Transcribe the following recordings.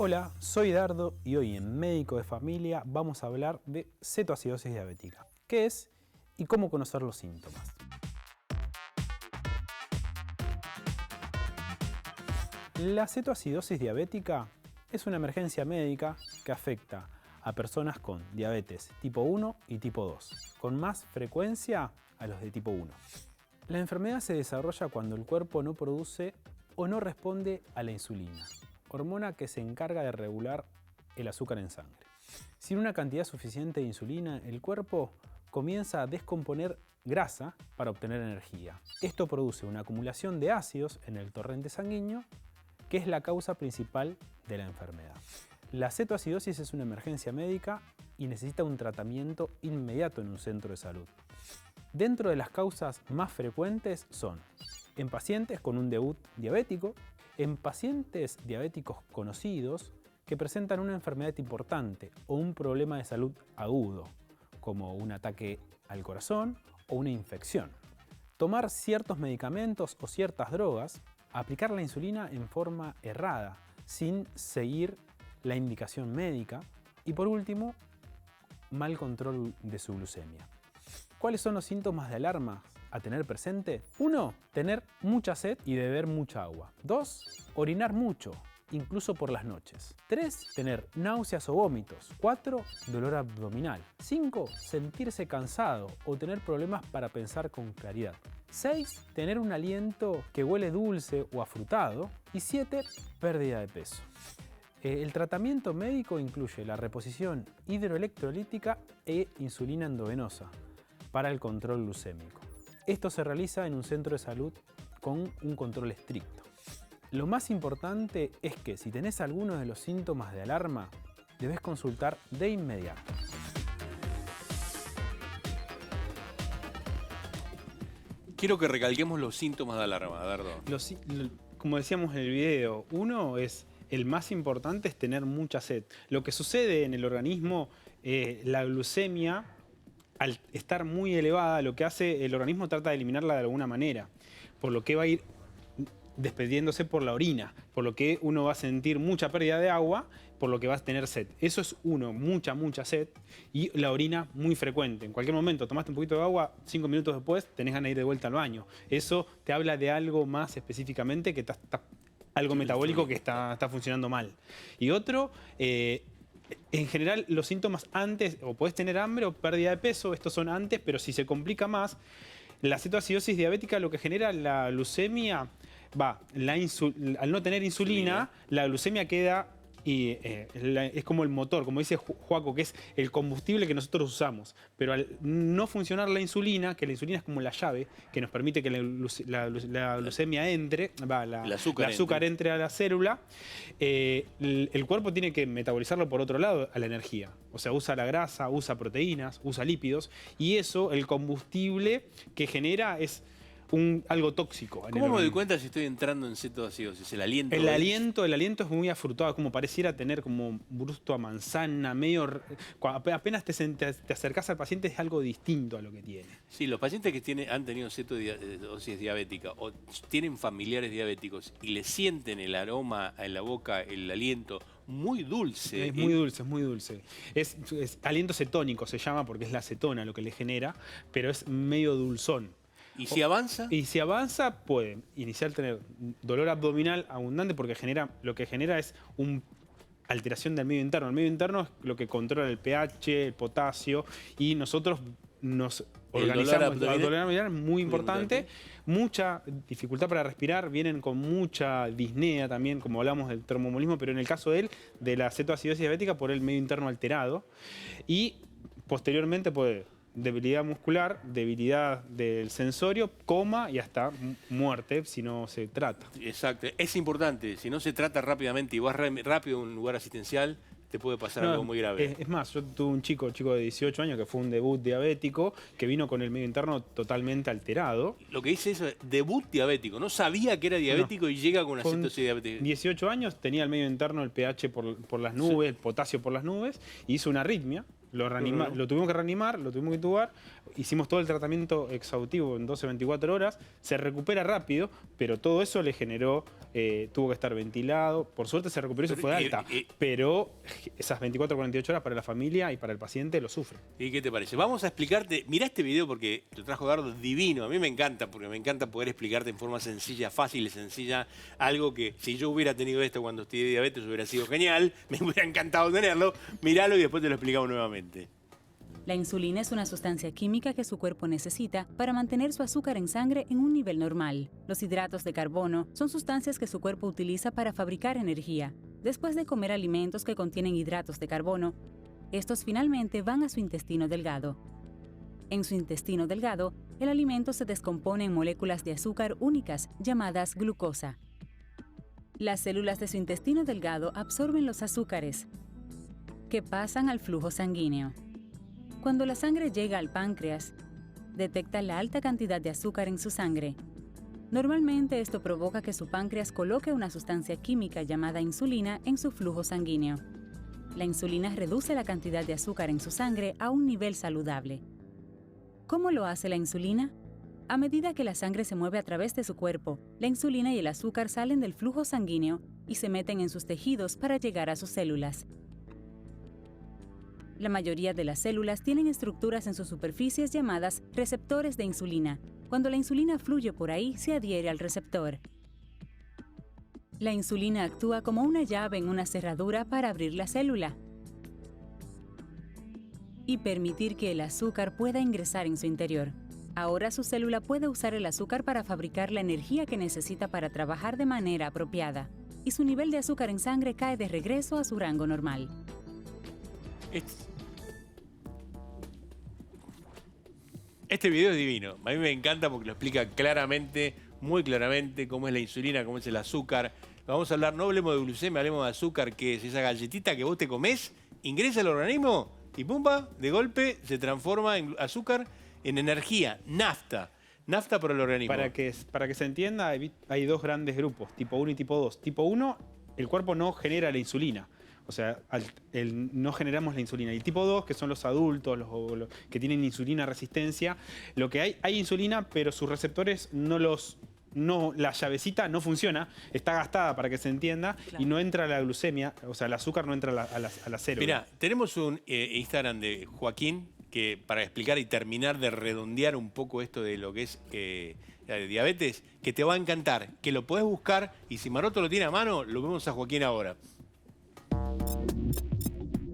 Hola, soy Dardo y hoy en Médico de Familia vamos a hablar de cetoacidosis diabética. ¿Qué es y cómo conocer los síntomas? La cetoacidosis diabética es una emergencia médica que afecta a personas con diabetes tipo 1 y tipo 2, con más frecuencia a los de tipo 1. La enfermedad se desarrolla cuando el cuerpo no produce o no responde a la insulina, hormona que se encarga de regular el azúcar en sangre. Sin una cantidad suficiente de insulina, el cuerpo comienza a descomponer grasa para obtener energía. Esto produce una acumulación de ácidos en el torrente sanguíneo, que es la causa principal de la enfermedad. La cetoacidosis es una emergencia médica y necesita un tratamiento inmediato en un centro de salud. Dentro de las causas más frecuentes son en pacientes con un debut diabético, en pacientes diabéticos conocidos que presentan una enfermedad importante o un problema de salud agudo, como un ataque al corazón o una infección. Tomar ciertos medicamentos o ciertas drogas, aplicar la insulina en forma errada, sin seguir la indicación médica y por último, mal control de su glucemia. ¿Cuáles son los síntomas de alarma a tener presente? 1. Tener mucha sed y beber mucha agua. 2. Orinar mucho, incluso por las noches. 3. Tener náuseas o vómitos. 4. Dolor abdominal. 5. Sentirse cansado o tener problemas para pensar con claridad. 6. Tener un aliento que huele dulce o afrutado. Y 7. Pérdida de peso. El tratamiento médico incluye la reposición hidroelectrolítica e insulina endovenosa para el control glucémico. Esto se realiza en un centro de salud con un control estricto. Lo más importante es que si tenés alguno de los síntomas de alarma, debes consultar de inmediato. Quiero que recalquemos los síntomas de alarma, Dardo. Como decíamos en el video, uno es el más importante es tener mucha sed. Lo que sucede en el organismo, la glucemia, al estar muy elevada, lo que hace el organismo trata de eliminarla de alguna manera, por lo que va a ir despediéndose por la orina, por lo que uno va a sentir mucha pérdida de agua, por lo que vas a tener sed. Eso es mucha sed y la orina muy frecuente. En cualquier momento tomaste un poquito de agua, 5 minutos después tenés ganas de ir de vuelta al baño. Eso te habla de algo más específicamente que algo metabólico que está funcionando mal. Y otro, en general los síntomas antes, o podés tener hambre o pérdida de peso, estos son antes, pero si se complica más, la cetoacidosis diabética lo que genera la glucemia, al no tener insulina, la glucemia queda y es como el motor, como dice Joaco, que es el combustible que nosotros usamos. Pero al no funcionar la insulina, que la insulina es como la llave que nos permite que la glucemia entre, el azúcar entre a la célula, el cuerpo tiene que metabolizarlo por otro lado a la energía. O sea, usa la grasa, usa proteínas, usa lípidos, y eso, el combustible que genera es algo tóxico. ¿Cómo me doy cuenta si estoy entrando en cetoacidosis? ¿El aliento? El aliento es muy afrutado, como pareciera tener como gusto a manzana, medio... Apenas te acercás al paciente es algo distinto a lo que tiene. Sí, los pacientes que han tenido cetoacidosis diabética o tienen familiares diabéticos y le sienten el aroma en la boca, el aliento muy dulce. Es muy dulce, es muy dulce. Es aliento cetónico se llama porque es la acetona lo que le genera, pero es medio dulzón. ¿Y si avanza? Y si avanza, puede iniciar a tener dolor abdominal abundante porque lo que genera es una alteración del medio interno. El medio interno es lo que controla el pH, el potasio, y nosotros nos organizamos. El dolor abdominal es muy importante. Mucha dificultad para respirar, vienen con mucha disnea también, como hablamos del termomolismo, pero en el caso de él, de la cetoacidosis diabética, por el medio interno alterado. Y posteriormente puede debilidad muscular, debilidad del sensorio, coma y hasta muerte si no se trata. Exacto, es importante, si no se trata rápidamente y vas rápido a un lugar asistencial, te puede pasar algo muy grave. Es más, yo tuve un chico de 18 años que fue un debut diabético, que vino con el medio interno totalmente alterado. Lo que dice eso es debut diabético, no sabía que era diabético y llega con una cetoacidosis diabética. 18 años, tenía el medio interno, el pH por las nubes, el potasio por las nubes, y hizo una arritmia. Lo tuvimos que reanimar, lo tuvimos que intubar, hicimos todo el tratamiento exhaustivo en 12-24 horas, se recupera rápido, pero todo eso le generó, tuvo que estar ventilado, por suerte se recuperó y se fue alta, pero esas 24-48 horas para la familia y para el paciente lo sufre. ¿Y qué te parece? Vamos a explicarte, mirá este video porque lo trajo Gardo divino, a mí me encanta, porque me encanta poder explicarte en forma sencilla, fácil y sencilla, algo que si yo hubiera tenido esto cuando estudié diabetes hubiera sido genial, me hubiera encantado tenerlo, miralo y después te lo explicamos nuevamente. La insulina es una sustancia química que su cuerpo necesita para mantener su azúcar en sangre en un nivel normal. Los hidratos de carbono son sustancias que su cuerpo utiliza para fabricar energía. Después de comer alimentos que contienen hidratos de carbono, estos finalmente van a su intestino delgado. En su intestino delgado, el alimento se descompone en moléculas de azúcar únicas llamadas glucosa. Las células de su intestino delgado absorben los azúcares, que pasan al flujo sanguíneo. Cuando la sangre llega al páncreas, detecta la alta cantidad de azúcar en su sangre. Normalmente esto provoca que su páncreas coloque una sustancia química llamada insulina en su flujo sanguíneo. La insulina reduce la cantidad de azúcar en su sangre a un nivel saludable. ¿Cómo lo hace la insulina? A medida que la sangre se mueve a través de su cuerpo, la insulina y el azúcar salen del flujo sanguíneo y se meten en sus tejidos para llegar a sus células. La mayoría de las células tienen estructuras en sus superficies llamadas receptores de insulina. Cuando la insulina fluye por ahí, se adhiere al receptor. La insulina actúa como una llave en una cerradura para abrir la célula y permitir que el azúcar pueda ingresar en su interior. Ahora su célula puede usar el azúcar para fabricar la energía que necesita para trabajar de manera apropiada, y su nivel de azúcar en sangre cae de regreso a su rango normal. Este video es divino. A mí me encanta porque lo explica claramente, muy claramente, cómo es la insulina, cómo es el azúcar. Vamos a hablar, no hablemos de glucemia, hablemos de azúcar, que es esa galletita que vos te comés, ingresa al organismo y pumba, de golpe se transforma en azúcar, en energía, nafta. Nafta para el organismo. Para que se entienda, hay dos grandes grupos, tipo 1 y tipo 2. Tipo 1, el cuerpo no genera la insulina. O sea, no generamos la insulina. Y tipo 2, que son los adultos, los que tienen insulina resistencia, lo que hay insulina, pero sus receptores la llavecita no funciona, está gastada para que se entienda, claro. Y no entra la glucemia, o sea, el azúcar no entra a la célula. Mirá, tenemos un Instagram de Joaquín, que para explicar y terminar de redondear un poco esto de lo que es la diabetes, que te va a encantar, que lo podés buscar, y si Maroto lo tiene a mano, lo vemos a Joaquín ahora.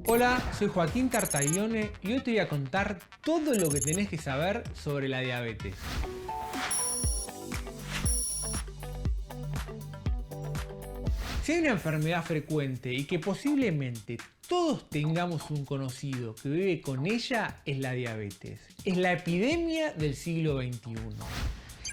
Hola, soy Joaquín Tartaglione y hoy te voy a contar todo lo que tenés que saber sobre la diabetes. Si hay una enfermedad frecuente y que posiblemente todos tengamos un conocido que vive con ella, es la diabetes. Es la epidemia del siglo XXI.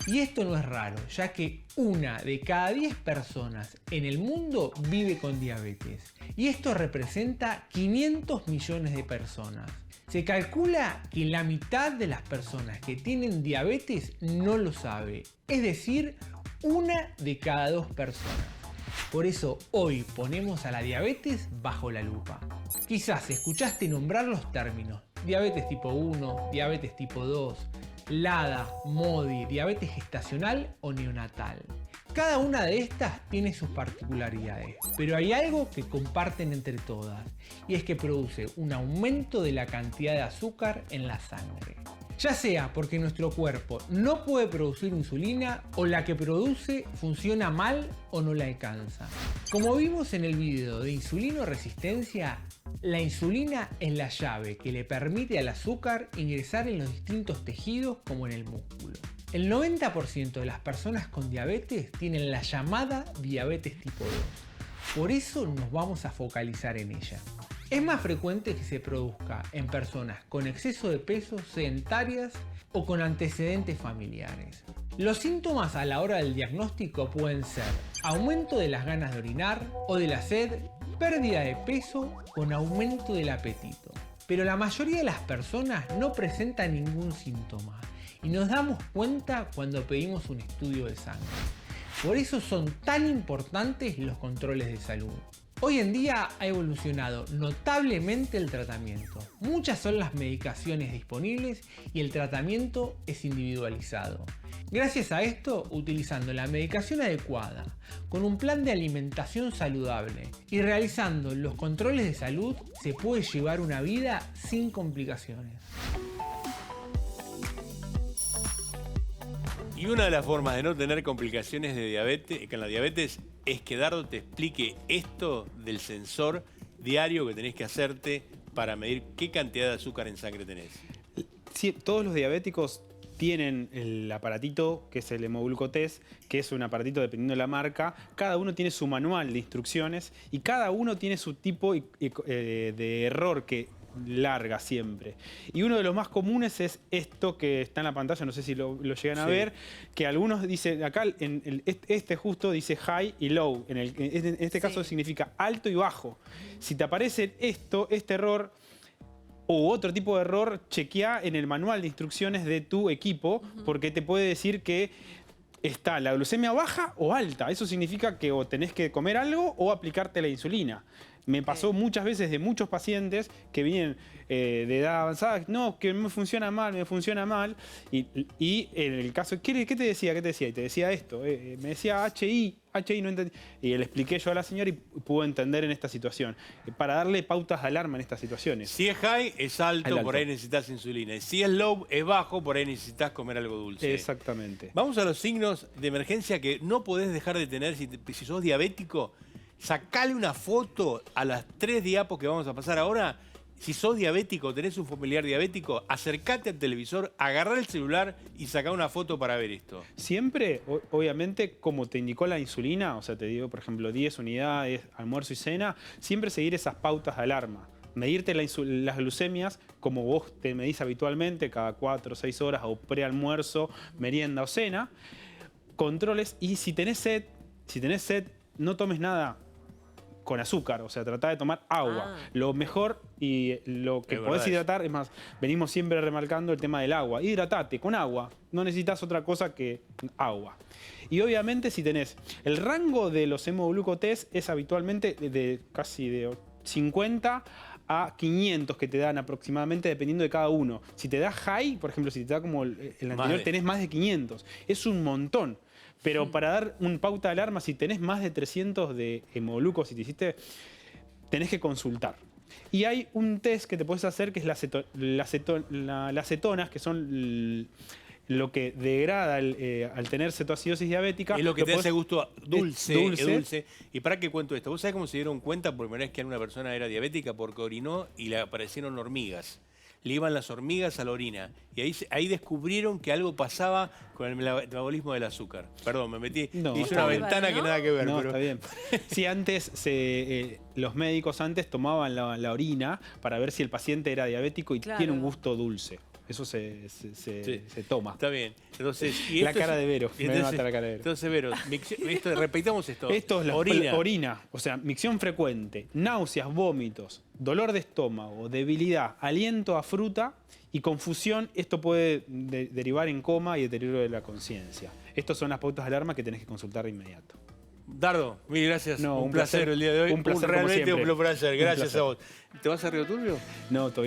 Y esto no es raro, ya que 1 de cada 10 personas en el mundo vive con diabetes. Y esto representa 500 millones de personas. Se calcula que la mitad de las personas que tienen diabetes no lo sabe. Es decir, 1 de cada 2 personas. Por eso hoy ponemos a la diabetes bajo la lupa. Quizás escuchaste nombrar los términos diabetes tipo 1, diabetes tipo 2, LADA, MODI, diabetes gestacional o neonatal. Cada una de estas tiene sus particularidades, pero hay algo que comparten entre todas, y es que produce un aumento de la cantidad de azúcar en la sangre. Ya sea porque nuestro cuerpo no puede producir insulina o la que produce funciona mal o no la alcanza. Como vimos en el video de insulinoresistencia, la insulina es la llave que le permite al azúcar ingresar en los distintos tejidos como en el músculo. El 90% de las personas con diabetes tienen la llamada diabetes tipo 2. Por eso nos vamos a focalizar en ella. Es más frecuente que se produzca en personas con exceso de peso, sedentarias o con antecedentes familiares. Los síntomas a la hora del diagnóstico pueden ser aumento de las ganas de orinar o de la sed, pérdida de peso con aumento del apetito. Pero la mayoría de las personas no presenta ningún síntoma y nos damos cuenta cuando pedimos un estudio de sangre. Por eso son tan importantes los controles de salud. Hoy en día ha evolucionado notablemente el tratamiento. Muchas son las medicaciones disponibles y el tratamiento es individualizado. Gracias a esto, utilizando la medicación adecuada, con un plan de alimentación saludable y realizando los controles de salud, se puede llevar una vida sin complicaciones. Y una de las formas de no tener complicaciones de diabetes, con la diabetes, es que Dardo te explique esto del sensor diario que tenés que hacerte para medir qué cantidad de azúcar en sangre tenés. Sí, todos los diabéticos tienen el aparatito que es el hemoglucotest, que es un aparatito dependiendo de la marca. Cada uno tiene su manual de instrucciones y cada uno tiene su tipo de error que larga siempre. Y uno de los más comunes es esto que está en la pantalla, no sé si lo llegan a ver, que algunos dicen, acá este justo dice high y low, en este caso significa alto y bajo. Si te aparece este error o otro tipo de error, chequea en el manual de instrucciones de tu equipo, porque te puede decir que está la glucemia baja o alta. Eso significa que o tenés que comer algo o aplicarte la insulina. Me pasó muchas veces de muchos pacientes que vienen de edad avanzada, no, que me funciona mal. Y en el caso, ¿qué te decía? Y te decía esto, me decía HI no entendí. Y le expliqué yo a la señora y pudo entender en esta situación. Para darle pautas de alarma en estas situaciones. Si es high, es alto, por ahí necesitas insulina. Y si es low, es bajo, por ahí necesitas comer algo dulce. Exactamente. Vamos a los signos de emergencia que no podés dejar de tener si sos diabético. Sacale una foto a las 3 diapos que vamos a pasar ahora. Si sos diabético, tenés un familiar diabético, acercate al televisor, agarrá el celular y sacá una foto para ver esto. Siempre, obviamente, como te indicó la insulina, o sea, te digo, por ejemplo, 10 unidades, almuerzo y cena, siempre seguir esas pautas de alarma. Medirte las glucemias como vos te medís habitualmente, cada 4 o 6 horas, o prealmuerzo, merienda o cena. Controles, y si tenés sed, no tomes nada con azúcar, o sea, tratá de tomar agua. Lo mejor y lo que podés hidratar, es más, venimos siempre remarcando el tema del agua. Hidratate con agua, no necesitas otra cosa que agua. Y obviamente si tenés, el rango de los hemoglucotest es habitualmente casi de 50 a 500 que te dan aproximadamente dependiendo de cada uno. Si te da high, por ejemplo, si te da como el anterior, tenés más de 500. Es un montón. Pero para dar un pauta de alarma, si tenés más de 300 de hemoglucos, si te hiciste, tenés que consultar. Y hay un test que te puedes hacer que es las cetonas, que son lo que degrada al tener cetoacidosis diabética. Es lo que te hace gusto dulce. ¿Y para qué cuento esto? ¿Vos sabés cómo se dieron cuenta por primera vez que una persona era diabética? Porque orinó y le aparecieron hormigas. Le iban las hormigas a la orina. Y ahí descubrieron que algo pasaba con el metabolismo del azúcar. Perdón, me metí. Hice una ventana que nada que ver. No, pero está bien. Sí, antes los médicos tomaban la orina para ver si el paciente era diabético y tiene un gusto dulce. Eso se toma. Está bien. Entonces, la cara de Vero. Me mata la cara de Vero. Entonces, Vero, repitamos esto. Esto es la orina. O sea, micción frecuente, náuseas, vómitos, dolor de estómago, debilidad, aliento a fruta y confusión. Esto puede derivar en coma y deterioro de la conciencia. Estas son las pautas de alarma que tenés que consultar de inmediato. Dardo, mil gracias. No, un placer el día de hoy. Un placer, Realmente un placer. Gracias a vos. ¿Te vas a Río Turbio? No, todavía.